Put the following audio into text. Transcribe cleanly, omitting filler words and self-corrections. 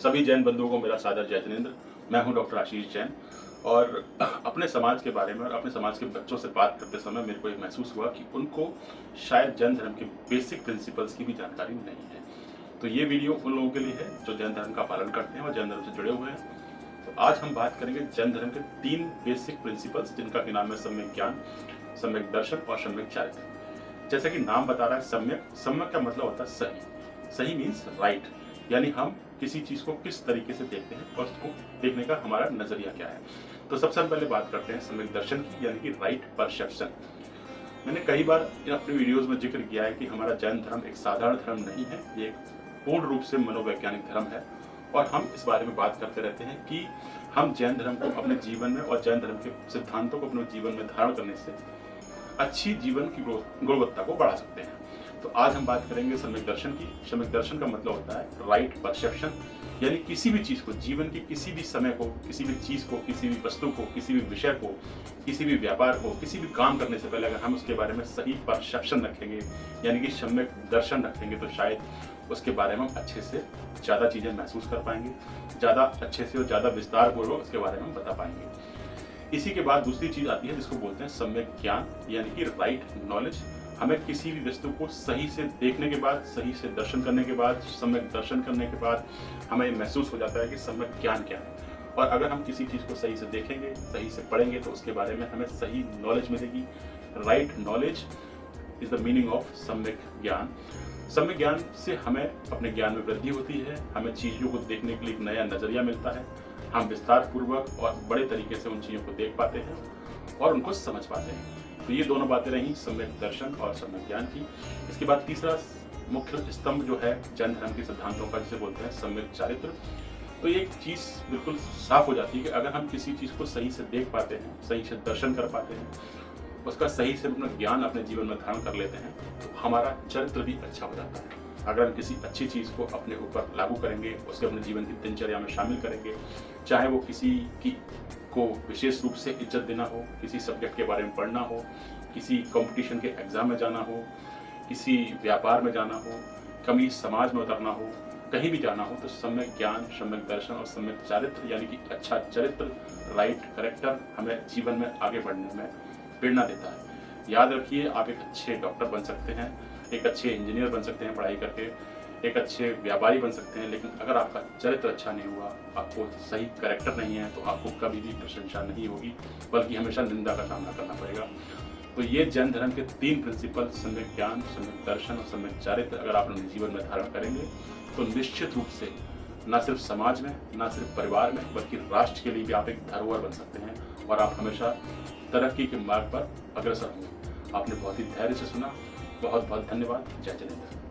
सभी जैन बंधुओं को मेरा सादर जय जिनेंद्र। मैं हूं डॉक्टर आशीष जैन और अपने समाज के बारे में और अपने समाज के बच्चों से बात करते समय मेरे को ये महसूस हुआ कि उनको शायद जैन धर्म के बेसिक प्रिंसिपल्स की भी जानकारी नहीं है। तो ये वीडियो उन लोगों के लिए है जो जैन धर्म का पालन करते हैं और जैन धर्म से जुड़े हुए हैं। तो आज हम बात करेंगे जैन धर्म के 3 बेसिक प्रिंसिपल्स, जिनका कि नाम है सम्यक ज्ञान, सम्यक दर्शन और सम्यक चारित्र। जैसा कि नाम बता रहा है सम्यक, सम्यक का मतलब होता है सही। सही मीन्स राइट, यानी हम किसी चीज को किस तरीके से देखते हैं और उसको देखने का हमारा नजरिया क्या है। तो सबसे पहले बात करते हैं सम्यक दर्शन की, यानी कि राइट परसेप्शन। मैंने कई बार अपने वीडियोस में जिक्र किया है कि हमारा जैन धर्म एक साधारण धर्म नहीं है, ये एक पूर्ण रूप से मनोवैज्ञानिक धर्म है। और हम इस बारे में बात करते रहते हैं कि हम जैन धर्म को अपने जीवन में और जैन धर्म के सिद्धांतों को अपने जीवन में धारण करने से अच्छी जीवन की गुणवत्ता को बढ़ा सकते हैं। तो आज हम बात करेंगे सम्यक दर्शन की। सम्यक दर्शन का मतलब होता है राइट परसेप्शन, यानी किसी भी चीज को, जीवन के किसी भी समय को, किसी भी चीज को, किसी भी वस्तु को, किसी भी विषय को, किसी भी व्यापार को, किसी भी काम करने से पहले अगर हम उसके बारे में सही परसेप्शन रखेंगे, यानी कि सम्यक दर्शन रखेंगे, तो शायद उसके बारे में हम अच्छे से ज्यादा चीजें महसूस कर पाएंगे, ज्यादा अच्छे से और ज्यादा विस्तार पूर्वक उसके बारे में बता पाएंगे। इसी के बाद दूसरी चीज आती है जिसको बोलते हैं सम्यक ज्ञान, यानी कि राइट नॉलेज। हमें किसी भी वस्तु को सही से देखने के बाद, सही से दर्शन करने के बाद, सम्यक दर्शन करने के बाद हमें महसूस हो जाता है कि सम्यक ज्ञान क्या है। और अगर हम किसी चीज को सही से देखेंगे, सही से पढ़ेंगे, तो उसके बारे में हमें सही नॉलेज मिलेगी। Right knowledge is the meaning of सम्यक ज्ञान। सम्यक ज्ञान से हमें अपने ज्ञान में वृद्धि होती है, हमें चीजों को देखने के लिए एक नया नजरिया मिलता है, हम विस्तार पूर्वक और बड़े तरीके से उन चीजों को देख पाते हैं और उनको समझ पाते हैं। तो ये दोनों बातें रही सम्यक दर्शन और सम्यक ज्ञान की। इसके बाद तीसरा मुख्य स्तंभ जो है जैन धर्म के सिद्धांतों का, जिसे बोलते हैं सम्यक चारित्र। तो ये एक चीज बिल्कुल साफ हो जाती है कि अगर हम किसी चीज को सही से देख पाते हैं, सही से दर्शन कर पाते हैं, उसका सही से अपना ज्ञान अपने जीवन में धारण कर लेते हैं, तो हमारा चरित्र भी अच्छा हो जाता है। अगर हम किसी अच्छी चीज को अपने ऊपर लागू करेंगे, उसके अपने जीवन की दिनचर्या में शामिल करेंगे, चाहे वो किसी की को विशेष रूप से इज्जत देना हो, किसी सब्जेक्ट के बारे में पढ़ना हो, किसी कंपटीशन के एग्जाम में जाना हो, किसी व्यापार में जाना हो, कभी समाज में उतरना हो, कहीं भी जाना हो, तो सम्यक ज्ञान, सम्यक दर्शन और सम्यक चारित्र, यानी कि अच्छा चरित्र, राइट कैरेक्टर हमें जीवन में आगे बढ़ने में प्रेरणा देता है। याद रखिए, आप एक अच्छे डॉक्टर बन सकते हैं, एक अच्छे इंजीनियर बन सकते हैं पढ़ाई करके, एक अच्छे व्यापारी बन सकते हैं, लेकिन अगर आपका चरित्र अच्छा नहीं हुआ, आपको सही कैरेक्टर नहीं है, तो आपको कभी भी प्रशंसा नहीं होगी, बल्कि हमेशा निंदा का सामना करना पड़ेगा। तो ये जैन धर्म के 3 प्रिंसिपल, सम्यक ज्ञान, सम्यक दर्शन और सम्यक चारित्र, अगर आप अपने जीवन में धारण करेंगे तो निश्चित रूप से न सिर्फ समाज में, न सिर्फ परिवार में, बल्कि राष्ट्र के लिए भी आप एक धरोहर बन सकते हैं और आप हमेशा तरक्की के मार्ग पर अग्रसर होंगे। आपने बहुत ही धैर्य से सुना, बहुत बहुत धन्यवाद। जय जिनेंद्र।